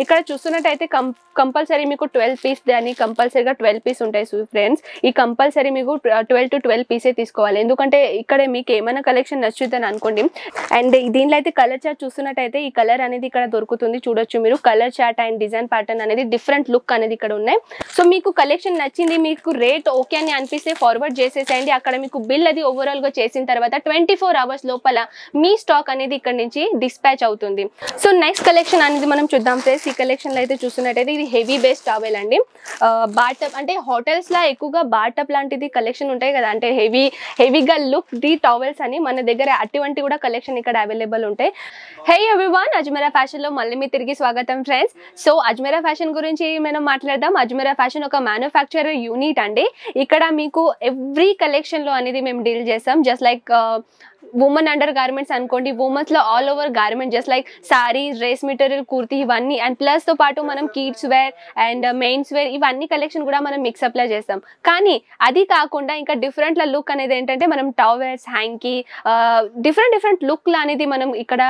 ఇక్కడ చూస్తున్నట్టయితే కంపల్సరీ మీకు 12 పీస్ దాని కంపల్సరీగా 12 పీస్ ఉంటాయి ఫ్రెండ్స్. ఈ కంపల్సరీ మీకు 12 to 12 పీసే తీసుకోవాలి. ఎందుకంటే ఇక్కడ మీకు ఏమైనా కలెక్షన్ నచ్చుద్దని అనుకోండి. అండ్ దీనిలో అయితే కలర్ చార్ట్ చూస్తున్నట్టయితే ఈ కలర్ అనేది ఇక్కడ దొరుకుతుంది. చూడొచ్చు మీరు colour chart and design pattern అనేది డిఫరెంట్ లుక్ అనేది ఇక్కడ ఉన్నాయి. సో మీకు కలెక్షన్ నచ్చింది, మీకు రేట్ ఓకే అని అనిపిస్తే ఫార్వర్డ్ చేసేసేయండి. అక్కడ మీకు బిల్ అది ఓవరాల్ గా చేసిన తర్వాత 24 hours లోపల మీ స్టాక్ అనేది ఇక్కడ నుంచి డిస్పాచ్ అవుతుంది. సో నెక్స్ట్ కలెక్షన్ అనేది మనం చూద్దాం ఫ్రెండ్స్. ఈ కలెక్షన్ లో అయితే చూస్తున్నట్టయితే ఇది హెవీ బేస్ టవల్ అండి. బాటప్ అంటే హోటల్స్ లా ఎక్కువగా బాటప్ లాంటిది కలెక్షన్ ఉంటాయి కదా, అంటే హెవీగా లుక్ ది టవల్స్ అని మన దగ్గర అటువంటి కూడా కలెక్షన్ ఇక్కడ అవైలబుల్ ఉంటాయి. హే ఎవ్రీవన్, అజ్మీరా ఫ్యాషన్ లో మళ్ళీ మీ తిరిగి స్వాగతం ఫ్రెండ్స్. సో అజ్మీరా ఫ్యాషన్ గురించి మనం మాట్లాడదాం. అజ్మీరా ఫ్యాషన్ ఒక మ్యానుఫ్యాక్చరర్ యూనిట్ అండి. ఇక్కడ మీకు ఎవ్రీ కలెక్షన్ లో అనేది మేము డీల్ చేస్తాం. Just like women undergarments అనుకోండి, ఉమెన్స్ లో all over garment just like sari, dress material, kurti ఇవన్నీ, అండ్ ప్లస్ తో పాటు మనం kids wear and men's wear ఇవన్నీ కలెక్షన్ కూడా మనం మిక్సప్ లా చేస్తాం. కానీ అది కాకుండా ఇంకా డిఫరెంట్ లుక్ అనేది ఏంటంటే మనం టవల్స్, హ్యాంకీ, డిఫరెంట్ లుక్ లా అనేది మనం ఇక్కడ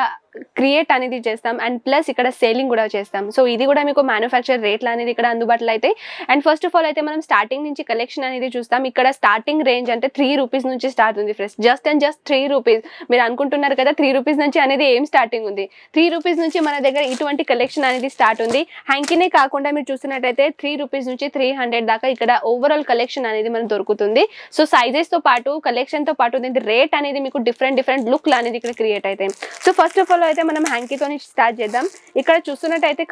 క్రియేట్ అనేది చేస్తాం. అండ్ ప్లస్ ఇక్కడ సేలింగ్ కూడా చేస్తాం. సో ఇది కూడా మీకు మ్యానుఫ్యాక్చర్ రేట్లు అనేది ఇక్కడ అందుబాటులో అయితే. అండ్ ఫస్ట్ ఆఫ్ ఆల్ అయితే మనం స్టార్టింగ్ నుంచి కలెక్షన్ అనేది చూస్తాం. ఇక్కడ స్టార్టింగ్ రేంజ్ అంటే 3 రూపీస్ నుంచి స్టార్ట్ ఉంది ఫ్రెండ్స్. Just 3 rupees. మీరు అనుకుంటున్నారు కదా 3 రూపీస్ నుంచి అనేది ఏం స్టార్టింగ్ ఉంది. 3 రూపీస్ నుంచి మన దగ్గర ఇటువంటి కలెక్షన్ అనేది స్టార్ట్ ఉంది. హ్యాంకీనే కాకుండా మీరు చూస్తున్నట్టయితే 3 రూపీస్ నుంచి 300 దాకా ఇక్కడ ఓవరాల్ కలెక్షన్ అనేది మనకు దొరుకుతుంది. సో సైజెస్ తో పాటు కలెక్షన్ తో పాటు దీని రేట్ అనేది మీకు డిఫరెంట్ లుక్ అనేది ఇక్కడ క్రియేట్ అవుతాయి. సో ఫస్ట్ ఆఫ్ ఆల్ అయితే మనం హ్యాంకీతో స్టార్ట్ చేద్దాం. ఇక్కడ చూస్తున్నట్టయితే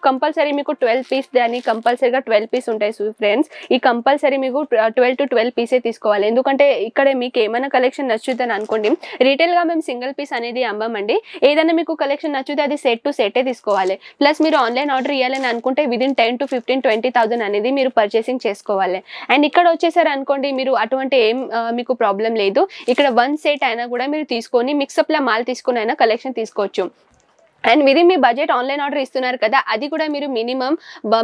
కంపల్సరీ మీకు 12 పీస్ దాని కంపల్సరీగా 12 పీస్ ఉంటాయి ఫ్రెండ్స్. ఈ కంపల్సరీ మీకు 12 to 12 పీసే తీసుకోవాలి. ఎందుకంటే ఇక్కడ మీకు ఏమైనా కలెక్షన్ నచ్చుద్దని అనుకోండి. రీటైల్ గా మేము సింగిల్ పీస్ అనేది అమ్మమండి. ఏదైనా మీకు కలెక్షన్ నచ్చితే అది సెట్ టు సెటే తీసుకోవాలి. ప్లస్ మీరు ఆన్లైన్ ఆర్డర్ ఇవ్వాలని అనుకుంటే విదిన్ 10 to 15, 20,000 అనేది మీరు పర్చేసింగ్ చేసుకోవాలి. అండ్ ఇక్కడ వచ్చేసారు అనుకోండి, మీరు అటువంటి ఏం మీకు ప్రాబ్లం లేదు. ఇక్కడ 1 సెట్ అయినా కూడా మీరు తీసుకొని మిక్సప్ లా మాల్ తీసుకుని అయినా కలెక్షన్ తీసుకోవచ్చు. అండ్ విది మీ బడ్జెట్ ఆన్లైన్ ఆర్డర్ ఇస్తున్నారు కదా, అది కూడా మీరు మినిమం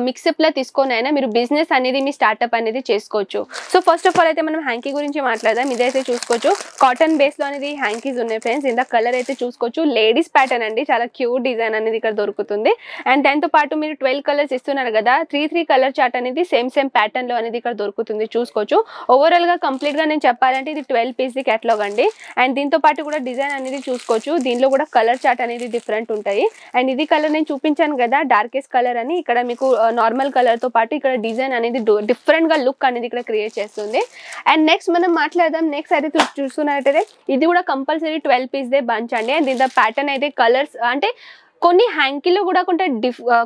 మిక్సప్ లా తీసుకొని అయినా మీరు బిజినెస్ అనేది మీ స్టార్ట్అప్ అనేది చేసుకోవచ్చు. సో ఫస్ట్ ఆఫ్ ఆల్ అయితే మనం హ్యాంకీ గురించి మాట్లాడదాం. ఇదైతే చూసుకోవచ్చు కాటన్ బేస్ లో అనేది హ్యాంకీస్ ఉన్నాయి ఫ్రెండ్స్. ఇంత కలర్ అయితే చూసుకోవచ్చు, లేడీస్ ప్యాటర్న్ అండి, చాలా క్యూట్ డిజైన్ అనేది ఇక్కడ దొరుకుతుంది. అండ్ దాంతో పాటు మీరు 12 కలర్స్ ఇస్తున్నారు కదా, 3 కలర్ చార్ట్ అనేది సేమ్ ప్యాటర్న్ లో అనేది ఇక్కడ దొరుకుతుంది. చూసుకోవచ్చు ఓవరాల్ గా కంప్లీట్ గా నేను చెప్పాలంటే ఇది 12 పీస్ ది కేటలాగ్ అండి. అండ్ దీంతో పాటు కూడా డిజైన్ అనేది చూసుకోవచ్చు. దీనిలో కూడా కలర్ చార్ట్ అనేది డిఫరెంట్ ఉంటుంది. అండ్ ఇది కలర్ నేను చూపించాను కదా డార్కెస్ట్ కలర్ అని, ఇక్కడ మీకు నార్మల్ కలర్ తో పాటు ఇక్కడ డిజైన్ అనేది డిఫరెంట్ గా లుక్ అనేది ఇక్కడ క్రియేట్ చేస్తుంది. అండ్ నెక్స్ట్ మనం మాట్లాడదాం. నెక్స్ట్ అయితే చూస్తున్నట్టయితే ఇది కూడా కంపల్సరీ 12 పీస్ దే బంచ్ అండి. అండ్ దీని ప్యాటర్న్ అయితే కలర్స్ అంటే కొన్ని హ్యాంకీలో కూడా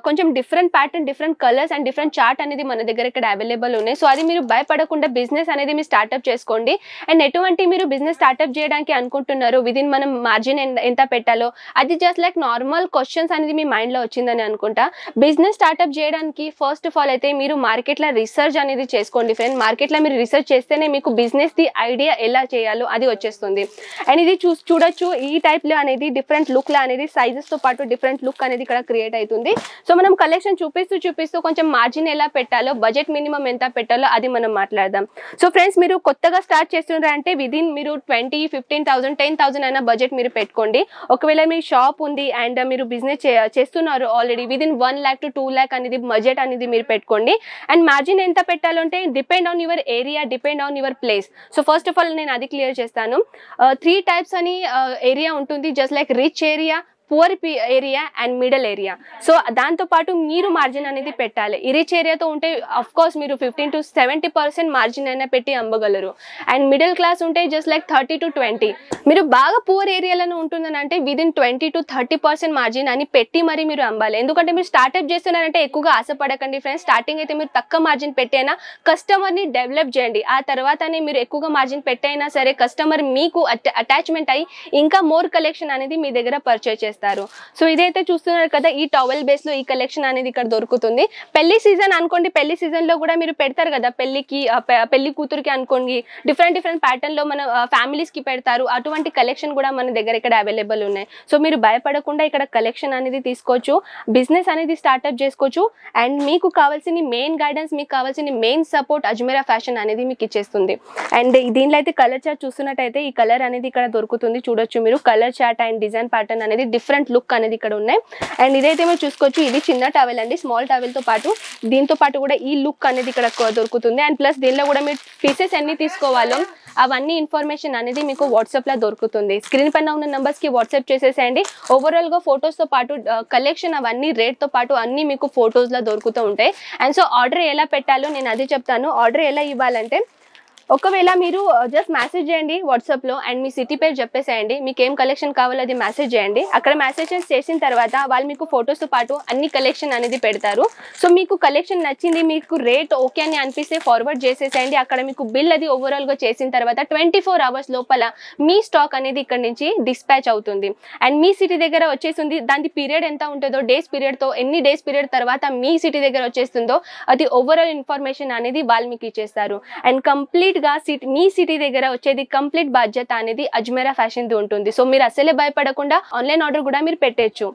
కొంచెం different pattern, different colours and different chart అనేది మన దగ్గర ఇక్కడ అవైలబుల్ ఉన్నాయి. సో అది మీరు భయపడకుండా బిజినెస్ అనేది మీరు స్టార్ట్అప్ చేసుకోండి. అండ్ ఎటువంటి మీరు బిజినెస్ స్టార్ట్అప్ చేయడానికి అనుకుంటున్నారు, విదిన్ మనం మార్జిన్ ఎంత పెట్టాలో అది జస్ట్ లైక్ నార్మల్ క్వశ్చన్స్ అనేది మీ మైండ్ లో వచ్చిందని అనుకుంటా. బిజినెస్ స్టార్ట్అప్ చేయడానికి ఫస్ట్ ఆఫ్ ఆల్ అయితే మీరు మార్కెట్ లో రీసెర్చ్ అనేది చేసుకోండి ఫ్రెండ్. మార్కెట్ లో మీరు రీసెర్చ్ చేస్తేనే మీకు బిజినెస్ ది ఐడియా ఎలా చేయాలో అది వచ్చేస్తుంది. అండ్ ఇది చూడొచ్చు ఈ టైప్ లో అనేది డిఫరెంట్ లుక్ లో అనేది సైజెస్ తో పాటు డిఫరెంట్ లుక్ అనేది ఇక్కడ క్రియేట్ అవుతుంది. సో మనం కలెక్షన్ చూపిస్తూ కొంచెం మార్జిన్ ఎలా పెట్టాలో, బడ్జెట్ మినిమం ఎంత పెట్టాలో అది మనం మాట్లాడదాం. సో ఫ్రెండ్స్ మీరు కొత్తగా స్టార్ట్ చేస్తున్నారంటే విదిన్ మీరు 20, 15,000, 10,000 అయినా బడ్జెట్ మీరు పెట్టుకోండి. ఒకవేళ మీ షాప్ ఉంది అండ్ మీరు బిజినెస్ చేస్తున్నారు already, within 1 lakh to 2 lakh అనేది బడ్జెట్ అనేది మీరు పెట్టుకోండి. అండ్ మార్జిన్ ఎంత పెట్టాలంటే depend on your area, depend on your place. So first of all నేను అది క్లియర్ చేస్తాను. 3 టైప్స్ అని ఏరియా ఉంటుంది, just like rich area, poor area and middle area. So దాంతో పాటు మీరు మార్జిన్ అనేది పెట్టాలి. ఈ రిచ్ ఏరియాతో ఉంటే అఫ్ కోర్స్ మీరు 15 to 70% మార్జిన్ అయినా పెట్టి అమ్మగలరు. అండ్ మిడిల్ క్లాస్ ఉంటే జస్ట్ లైక్ 30 to 20. మీరు బాగా పూర్ ఏరియాలను ఉంటుందని అంటే విదిన్ 20 to 30% మార్జిన్ అని పెట్టి మరి మీరు అమ్మాలి. ఎందుకంటే మీరు స్టార్ట్అప్ చేస్తున్నారంటే ఎక్కువగా ఆశపడకండి ఫ్రెండ్స్. స్టార్టింగ్ అయితే మీరు తక్కువ మార్జిన్ పెట్టైనా కస్టమర్ని డెవలప్ చేయండి. ఆ తర్వాతనే మీరు ఎక్కువగా మార్జిన్ పెట్టైనా సరే కస్టమర్ మీకు అటాచ్మెంట్ అయ్యి ఇంకా మోర్ కలెక్షన్ అనేది మీ దగ్గర పర్చేజ్ చేస్తారు. సో ఇదైతే చూస్తున్నారు కదా, ఈ టవల్ బేస్ లో ఈ కలెక్షన్ అనేది ఇక్కడ దొరుకుతుంది. పెళ్లి సీజన్ అనుకోండి, పెళ్లి సీజన్ లో కూడా మీరు పెడతారు కదా, పెళ్లి కూతురికి అనుకోండి డిఫరెంట్ ప్యాటర్న్ లో మన ఫ్యామిలీస్ కి పెడతారు. అటువంటి కలెక్షన్ కూడా మన దగ్గర ఇక్కడ అవైలబుల్ ఉన్నాయి. సో మీరు భయపడకుండా ఇక్కడ కలెక్షన్ అనేది తీసుకోవచ్చు, బిజినెస్ అనేది స్టార్ట్అప్ చేసుకోవచ్చు. అండ్ మీకు కావాల్సిన మెయిన్ గైడెన్స్, మీకు కావాల్సిన మెయిన్ సపోర్ట్ అజ్మీరా ఫ్యాషన్ అనేది మీకు ఇచ్చేస్తుంది. అండ్ దీనిలో అయితే కలర్ చార్ట్ చూస్తున్నట్టయితే ఈ కలర్ అనేది ఇక్కడ దొరుకుతుంది. చూడొచ్చు మీరు colour chart and design pattern అనేది డిఫరెంట్ డిఫరెంట్ లుక్ అనేది ఇక్కడ ఉన్నాయి. అండ్ ఇదైతే మీరు చూసుకోవచ్చు, ఇది చిన్న టవల్ అండి, స్మాల్ టవల్ తో పాటు దీంతో పాటు కూడా ఈ లుక్ అనేది ఇక్కడ దొరుకుతుంది. అండ్ ప్లస్ దీనిలో కూడా మీరు పీసెస్ ఎన్ని తీసుకోవాలో అవన్నీ ఇన్ఫర్మేషన్ అనేది మీకు వాట్సాప్ లో దొరుకుతుంది. స్క్రీన్ పైన ఉన్న నంబర్స్ కి వాట్సాప్ చేసేసేయండి. ఓవరాల్ గా ఫొటోస్ తో పాటు కలెక్షన్ అవన్నీ రేట్ తో పాటు అన్ని మీకు ఫొటోస్ లో దొరుకుతూ ఉంటాయి. అండ్ సో ఆర్డర్ ఎలా పెట్టాలో నేను అది చెప్తాను. ఆర్డర్ ఎలా ఇవ్వాలంటే, ఒకవేళ మీరు జస్ట్ మెసేజ్ చేయండి వాట్సాప్ లో అండ్ మీ సిటీ పేరు చెప్పేసేయండి, మీకు ఏం కలెక్షన్ కావాలో అది మెసేజ్ చేయండి. అక్కడ మెసేజెస్ చేసిన తర్వాత వాళ్ళు మీకు ఫొటోస్ తో పాటు అన్ని కలెక్షన్ అనేది పెడతారు. సో మీకు కలెక్షన్ నచ్చింది, మీకు రేట్ ఓకే అని అనిపిస్తే ఫార్వర్డ్ చేసేసేయండి. అక్కడ మీకు బిల్ అది ఓవరాల్ గా చేసిన తర్వాత 24 hours లోపల మీ స్టాక్ అనేది ఇక్కడ నుంచి డిస్పాచ్ అవుతుంది. అండ్ మీ సిటీ దగ్గర వచ్చేసింది. దాని పీరియడ్ ఎంత ఉంటుందో, డేస్ పీరియడ్ తో ఎన్ని డేస్ పీరియడ్ తర్వాత మీ సిటీ దగ్గర వచ్చేస్తుందో అది ఓవరాల్ ఇన్ఫర్మేషన్ అనేది వాళ్ళు మీకు ఇచ్చేస్తారు. అండ్ కంప్లీట్ గా మీ సిటీ దగ్గర వచ్చేది కంప్లీట్ బాధ్యత అనేది అజ్మేరా ఫ్యాషన్ ది ఉంటుంది. సో మీరు అసలే భయపడకుండా ఆన్లైన్ ఆర్డర్ కూడా మీరు పెట్టచ్చు.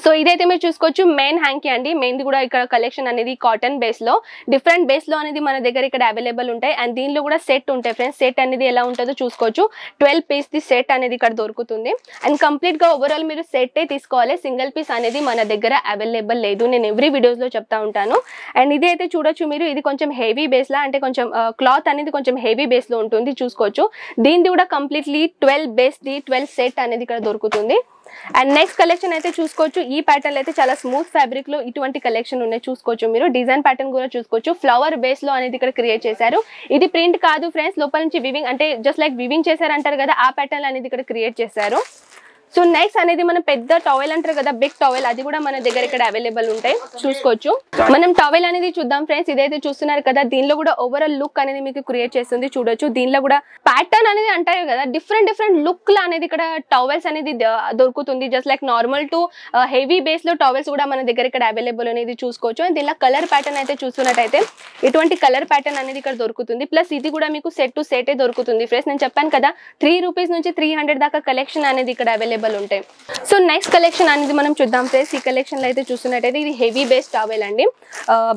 సో ఇదైతే మీరు చూసుకోవచ్చు మెయిన్ హ్యాంకీ అండి. మెయిన్ది కూడా ఇక్కడ కలెక్షన్ అనేది కాటన్ బేస్ లో, డిఫరెంట్ బేస్ లో అనేది మన దగ్గర ఇక్కడ అవైలబుల్ ఉంటాయి. అండ్ దీనిలో కూడా సెట్ ఉంటాయి ఫ్రెండ్స్. సెట్ అనేది ఎలా ఉంటుందో చూసుకోవచ్చు. 12 పీస్ ది సెట్ అనేది ఇక్కడ దొరుకుతుంది. అండ్ కంప్లీట్ గా ఓవరాల్ మీరు సెట్ తీసుకోవాలి, సింగిల్ పీస్ అనేది మన దగ్గర అవైలబుల్ లేదు. నేను ఎవ్రీ వీడియోస్ లో చెప్తా ఉంటాను. అండ్ ఇది అయితే చూడొచ్చు మీరు, ఇది కొంచెం హెవీ బేస్ లా, అంటే కొంచెం క్లాత్ అనేది కొంచెం హెవీ బేస్ లో ఉంటుంది చూసుకోవచ్చు. దీనిది కూడా కంప్లీట్లీ 12 బేస్ ది 12 సెట్ అనేది ఇక్కడ దొరుకుతుంది. అండ్ నెక్స్ట్ కలెక్షన్ అయితే చూసుకోవచ్చు. ఈ ప్యాటర్న్ అయితే చాలా స్మూత్ ఫ్యాబ్రిక్ లో ఇటువంటి కలెక్షన్ ఉన్నాయి చూసుకోవచ్చు. మీరు డిజైన్ ప్యాటర్న్ కూడా చూసుకోవచ్చు. ఫ్లవర్ బేస్ లో అనేది ఇక్కడ క్రియేట్ చేశారు. ఇది ప్రింట్ కాదు ఫ్రెండ్స్, లోపల నుంచి వివింగ్, అంటే జస్ట్ లైక్ వివింగ్ చేశారు అంటారు కదా, ఆ ప్యాటర్న్ అనేది ఇక్కడ క్రియేట్ చేశారు. సో నెక్స్ట్ అనేది మనం పెద్ద టవల్ అంటారు కదా, బిగ్ టవల్, అది కూడా మన దగ్గర ఇక్కడ అవైలబుల్ ఉంటాయి చూసుకోవచ్చు. మనం టవల్ అనేది చూద్దాం ఫ్రెండ్స్. ఇదైతే చూస్తున్నారు కదా, దీనిలో కూడా ఓవరాల్ లుక్ అనేది మీకు క్రియేట్ చేస్తుంది చూడొచ్చు. దీనిలో కూడా ప్యాటర్న్ అనేది అంటారు కదా, డిఫరెంట్ లుక్ లా అనేది ఇక్కడ టవల్స్ అనేది దొరుకుతుంది. Just like normal to heavy base లో టవల్స్ కూడా మన దగ్గర ఇక్కడ అవైలబుల్ అనేది చూసుకోవచ్చు. అండ్ దీనిలో కలర్ ప్యాటర్న్ అయితే చూస్తున్నట్టయితే ఇటువంటి కలర్ ప్యాటర్న్ అనేది ఇక్కడ దొరుకుతుంది. ప్లస్ ఇది కూడా మీకు సెట్ టు సెట్ దొరుకుతుంది ఫ్రెండ్స్. నేను చెప్పాను కదా 3 రూపీస్ నుంచి 300 దాకా కలెక్షన్ అనేది ఇక్కడ అవైలబుల్ ఉంటాయి. సో నెక్స్ట్ కలెక్షన్ అనేది మనం చూద్దాం ఫ్రెండ్స్. ఈ కలెక్షన్ లో అయితే చూస్తున్నట్టయితే ఇది హెవీ బేస్ టవల్ అండి.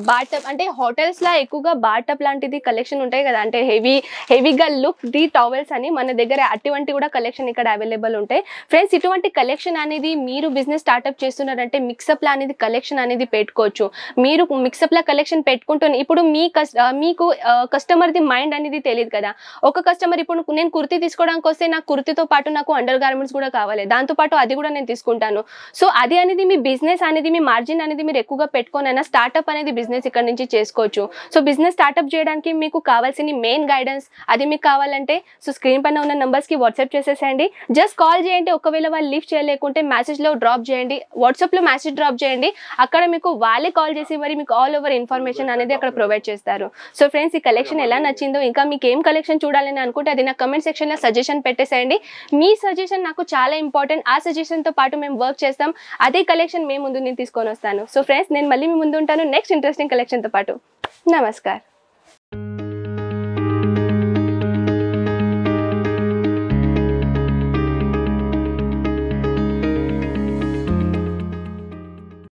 బాటప్ అంటే హోటల్స్ లా ఎక్కువగా బాటప్ లాంటిది కలెక్షన్ ఉంటాయి కదా, అంటే హెవీగా లుక్ ది టవల్స్ అని మన దగ్గర అటువంటి కూడా కలెక్షన్ ఇక్కడ అవైలబుల్ ఉంటాయి ఫ్రెండ్స్. ఇటువంటి కలెక్షన్ అనేది మీరు బిజినెస్ స్టార్ట్అప్ చేస్తున్నారంటే మిక్సప్ లా అనేది కలెక్షన్ అనేది పెట్టుకోవచ్చు. మీరు మిక్సప్ లా కలెక్షన్ పెట్టుకుంటూ ఇప్పుడు మీకు కస్టమర్ ది మైండ్ అనేది తెలియదు కదా. ఒక కస్టమర్ ఇప్పుడు నేను కుర్తీ తీసుకోవడానికి వస్తే నాకు కుర్తీతో పాటు నాకు అండర్ గార్మెంట్స్ కూడా కావాలి, దాంతో పాటు అది కూడా నేను తీసుకుంటాను. సో అది అనేది మీ బిజినెస్ అనేది, మీ మార్జిన్ అనేది మీరు ఎక్కువగా పెట్టుకోనైనా స్టార్ట్అప్ అనేది బిజినెస్ ఇక్కడ నుంచి చేసుకోవచ్చు. సో బిజినెస్ స్టార్ట్అప్ చేయడానికి మీకు కావాల్సిన మెయిన్ గైడెన్స్ అది మీకు కావాలంటే సో స్క్రీన్ పైన ఉన్న నంబర్స్ కి వాట్సాప్ చేసేసేయండి. జస్ట్ కాల్ చేయండి. ఒకవేళ వాళ్ళు లిఫ్ట్ చేయలేకుంటే మెసేజ్ లో డ్రాప్ చేయండి, వాట్సాప్ లో మెసేజ్ డ్రాప్ చేయండి. అక్కడ మీకు వాళ్ళే కాల్ చేసి మరి మీకు ఆల్ ఓవర్ ఇన్ఫర్మేషన్ అనేది అక్కడ ప్రొవైడ్ చేస్తారు. సో ఫ్రెండ్స్ ఈ కలెక్షన్ ఎలా నచ్చిందో, ఇంకా మీకు ఏం కలెక్షన్ చూడాలని అనుకుంటే అది నా కమెంట్ సెక్షన్ లో సజెషన్ పెట్టేసేయండి. మీ సజెషన్ నాకు చాలా ఇంపార్టెంట్. ఆ సజెషన్ తో పాటు మేము వర్క్ చేస్తాం. అదే కలెక్షన్ మేము ముందు నేను తీసుకొని వస్తాను. సో ఫ్రెండ్స్ నేను మళ్ళీ మీ ముందు ఉంటాను నెక్స్ట్ ఇంట్రెస్టింగ్ కలెక్షన్ తో పాటు. నమస్కారం.